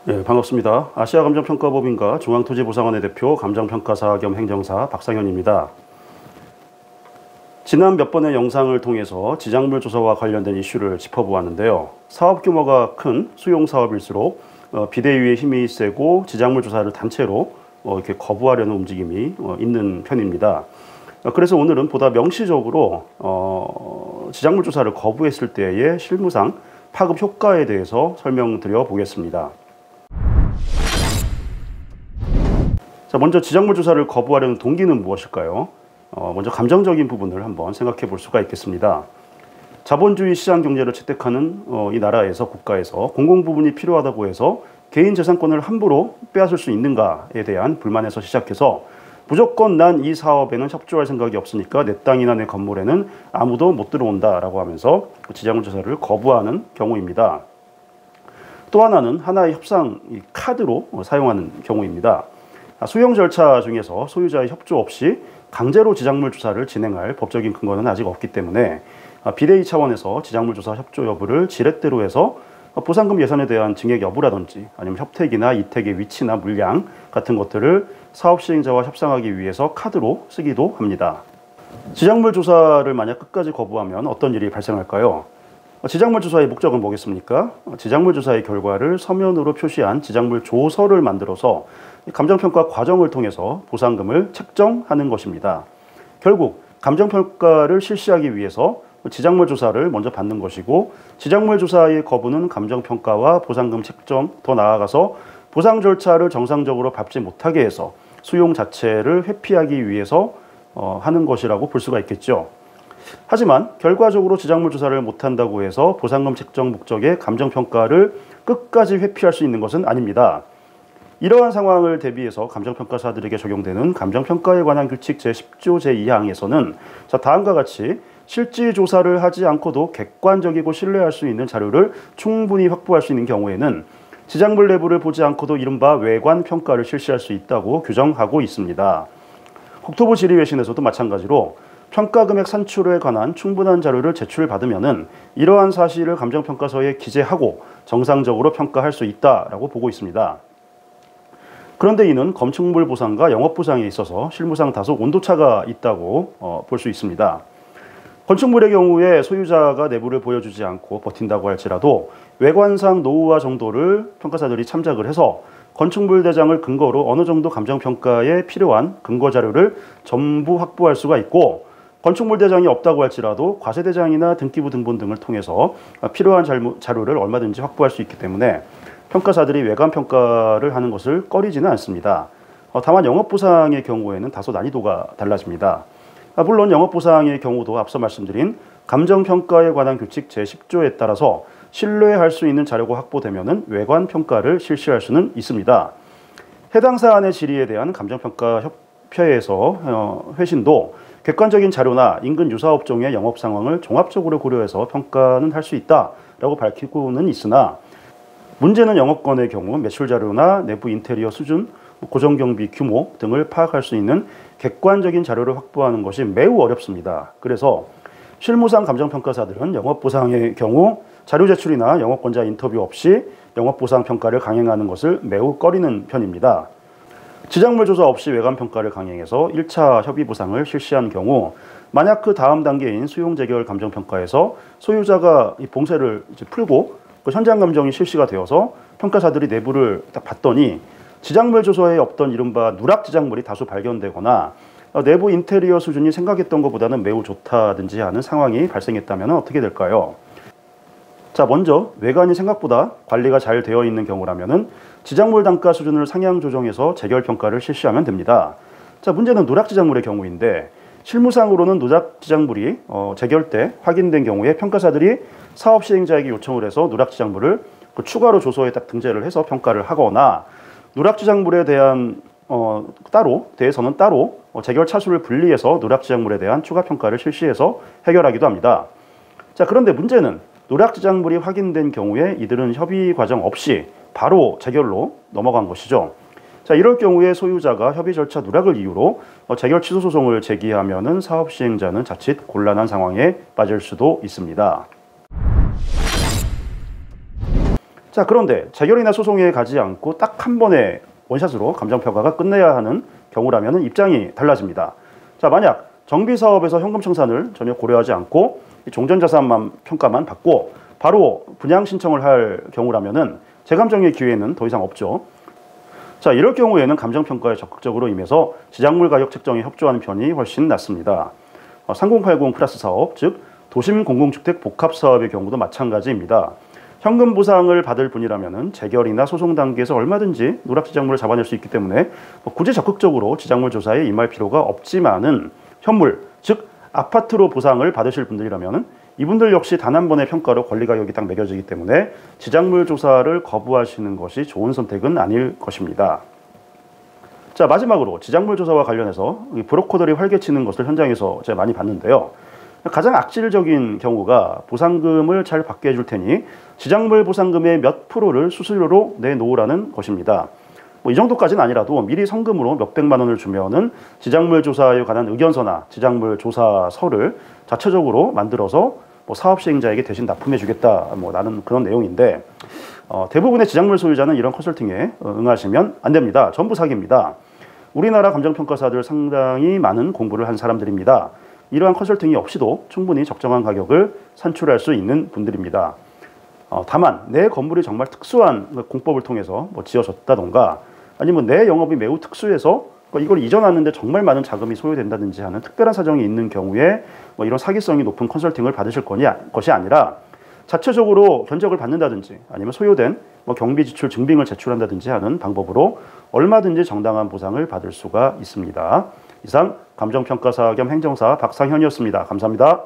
네, 반갑습니다. 아시아감정평가법인과 중앙토지보상원의 대표 감정평가사 겸 행정사 박상현입니다. 지난 몇 번의 영상을 통해서 지작물 조사와 관련된 이슈를 짚어보았는데요. 사업 규모가 큰 수용 사업일수록 비대위의 힘이 세고 지작물 조사를 단체로 이렇게 거부하려는 움직임이 있는 편입니다. 그래서 오늘은 보다 명시적으로 지작물 조사를 거부했을 때의 실무상 파급 효과에 대해서 설명드려 보겠습니다. 자, 먼저 지작물 조사를 거부하려는 동기는 무엇일까요? 먼저 감정적인 부분을 한번 생각해 볼 수가 있겠습니다. 자본주의 시장 경제를 채택하는 이 나라에서, 국가에서 공공 부분이 필요하다고 해서 개인 재산권을 함부로 빼앗을 수 있는가에 대한 불만에서 시작해서 무조건 난 이 사업에는 협조할 생각이 없으니까 내 땅이나 내 건물에는 아무도 못 들어온다라고 하면서 지작물 조사를 거부하는 경우입니다. 또 하나는 하나의 협상 카드로 사용하는 경우입니다. 수용 절차 중에서 소유자의 협조 없이 강제로 지작물 조사를 진행할 법적인 근거는 아직 없기 때문에 비대위 차원에서 지작물 조사 협조 여부를 지렛대로 해서 보상금 예산에 대한 증액 여부라든지 아니면 협택이나 이택의 위치나 물량 같은 것들을 사업 시행자와 협상하기 위해서 카드로 쓰기도 합니다. 지작물 조사를 만약 끝까지 거부하면 어떤 일이 발생할까요? 지작물 조사의 목적은 뭐겠습니까? 지작물 조사의 결과를 서면으로 표시한 지작물 조서를 만들어서 감정평가 과정을 통해서 보상금을 책정하는 것입니다. 결국 감정평가를 실시하기 위해서 지작물 조사를 먼저 받는 것이고, 지작물 조사의 거부는 감정평가와 보상금 책정, 더 나아가서 보상 절차를 정상적으로 밟지 못하게 해서 수용 자체를 회피하기 위해서 하는 것이라고 볼 수가 있겠죠. 하지만 결과적으로 지작물 조사를 못한다고 해서 보상금 책정 목적의 감정평가를 끝까지 회피할 수 있는 것은 아닙니다. 이러한 상황을 대비해서 감정평가사들에게 적용되는 감정평가에 관한 규칙 제10조 제2항에서는 다음과 같이 실질 조사를 하지 않고도 객관적이고 신뢰할 수 있는 자료를 충분히 확보할 수 있는 경우에는 지작물 내부를 보지 않고도 이른바 외관 평가를 실시할 수 있다고 규정하고 있습니다. 국토부 지리외신에서도 마찬가지로 평가 금액 산출에 관한 충분한 자료를 제출받으면은 이러한 사실을 감정평가서에 기재하고 정상적으로 평가할 수 있다라고 보고 있습니다. 그런데 이는 건축물 보상과 영업 보상에 있어서 실무상 다소 온도차가 있다고 볼 수 있습니다. 건축물의 경우에 소유자가 내부를 보여주지 않고 버틴다고 할지라도 외관상 노후화 정도를 평가사들이 참작을 해서 건축물 대장을 근거로 어느 정도 감정평가에 필요한 근거 자료를 전부 확보할 수가 있고, 건축물 대장이 없다고 할지라도 과세대장이나 등기부 등본 등을 통해서 필요한 자료를 얼마든지 확보할 수 있기 때문에 평가사들이 외관 평가를 하는 것을 꺼리지는 않습니다. 다만 영업보상의 경우에는 다소 난이도가 달라집니다. 물론 영업보상의 경우도 앞서 말씀드린 감정평가에 관한 규칙 제10조에 따라서 신뢰할 수 있는 자료가 확보되면 외관 평가를 실시할 수는 있습니다. 해당 사안의 질의에 대한 감정평가 협회에서 회신도 객관적인 자료나 인근 유사업종의 영업 상황을 종합적으로 고려해서 평가는 할 수 있다라고 밝히고는 있으나, 문제는 영업권의 경우 매출 자료나 내부 인테리어 수준, 고정경비 규모 등을 파악할 수 있는 객관적인 자료를 확보하는 것이 매우 어렵습니다. 그래서 실무상 감정평가사들은 영업보상의 경우 자료 제출이나 영업권자 인터뷰 없이 영업보상 평가를 강행하는 것을 매우 꺼리는 편입니다. 지작물 조사 없이 외관평가를 강행해서 1차 협의보상을 실시한 경우, 만약 그 다음 단계인 수용재결 감정평가에서 소유자가 이 봉쇄를 풀고 현장 감정이 실시가 되어서 평가사들이 내부를 딱 봤더니 지작물 조서에 없던 이른바 누락 지작물이 다수 발견되거나 내부 인테리어 수준이 생각했던 것보다는 매우 좋다든지 하는 상황이 발생했다면 어떻게 될까요? 자, 먼저 외관이 생각보다 관리가 잘 되어 있는 경우라면은 지작물 단가 수준을 상향 조정해서 재결 평가를 실시하면 됩니다. 자, 문제는 누락 지작물의 경우인데, 실무상으로는 누락 지작물이 재결 때 확인된 경우에 평가사들이 사업 시행자에게 요청을 해서 누락 지작물을 추가로 조서에 딱 등재를 해서 평가를 하거나, 누락 지작물에 대한 대해서는 따로 재결 차수를 분리해서 누락 지작물에 대한 추가 평가를 실시해서 해결하기도 합니다. 자, 그런데 문제는 누락 지작물이 확인된 경우에 이들은 협의 과정 없이 바로 재결로 넘어간 것이죠. 자, 이럴 경우에 소유자가 협의 절차 누락을 이유로 재결 취소 소송을 제기하면은 사업 시행자는 자칫 곤란한 상황에 빠질 수도 있습니다. 자, 그런데 재결이나 소송에 가지 않고 딱 한 번에 원샷으로 감정평가가 끝내야 하는 경우라면 입장이 달라집니다. 자, 만약 정비사업에서 현금 청산을 전혀 고려하지 않고 종전자산만 평가만 받고 바로 분양 신청을 할 경우라면 재감정의 기회는 더 이상 없죠. 자, 이럴 경우에는 감정평가에 적극적으로 임해서 지작물 가격 책정에 협조하는 편이 훨씬 낫습니다. 3080 플러스 사업, 즉 도심 공공주택 복합사업의 경우도 마찬가지입니다. 현금 보상을 받을 분이라면 재결이나 소송 단계에서 얼마든지 누락지작물을 잡아낼 수 있기 때문에 굳이 적극적으로 지작물 조사에 임할 필요가 없지만은 현물, 즉 아파트로 보상을 받으실 분들이라면 이분들 역시 단 한 번의 평가로 권리가격이 딱 매겨지기 때문에 지작물 조사를 거부하시는 것이 좋은 선택은 아닐 것입니다. 자, 마지막으로 지작물 조사와 관련해서 브로커들이 활개치는 것을 현장에서 제가 많이 봤는데요. 가장 악질적인 경우가 보상금을 잘 받게 해줄 테니 지작물 보상금의 몇 프로를 수수료로 내놓으라는 것입니다. 이 정도까지는 아니라도 미리 성금으로 몇백만 원을 주면은 지작물 조사에 관한 의견서나 지작물 조사서를 자체적으로 만들어서 사업 시행자에게 대신 납품해 주겠다 라는 그런 내용인데, 대부분의 지작물 소유자는 이런 컨설팅에 응하시면 안 됩니다. 전부 사기입니다. 우리나라 감정평가사들 상당히 많은 공부를 한 사람들입니다. 이러한 컨설팅이 없이도 충분히 적정한 가격을 산출할 수 있는 분들입니다. 다만 내 건물이 정말 특수한 공법을 통해서 지어졌다던가 아니면 내 영업이 매우 특수해서 이걸 이전하는데 정말 많은 자금이 소요된다든지 하는 특별한 사정이 있는 경우에 이런 사기성이 높은 컨설팅을 받으실 것이 아니라 자체적으로 견적을 받는다든지 아니면 소요된 경비 지출 증빙을 제출한다든지 하는 방법으로 얼마든지 정당한 보상을 받을 수가 있습니다. 이상 감정평가사 겸 행정사 박상현이었습니다. 감사합니다.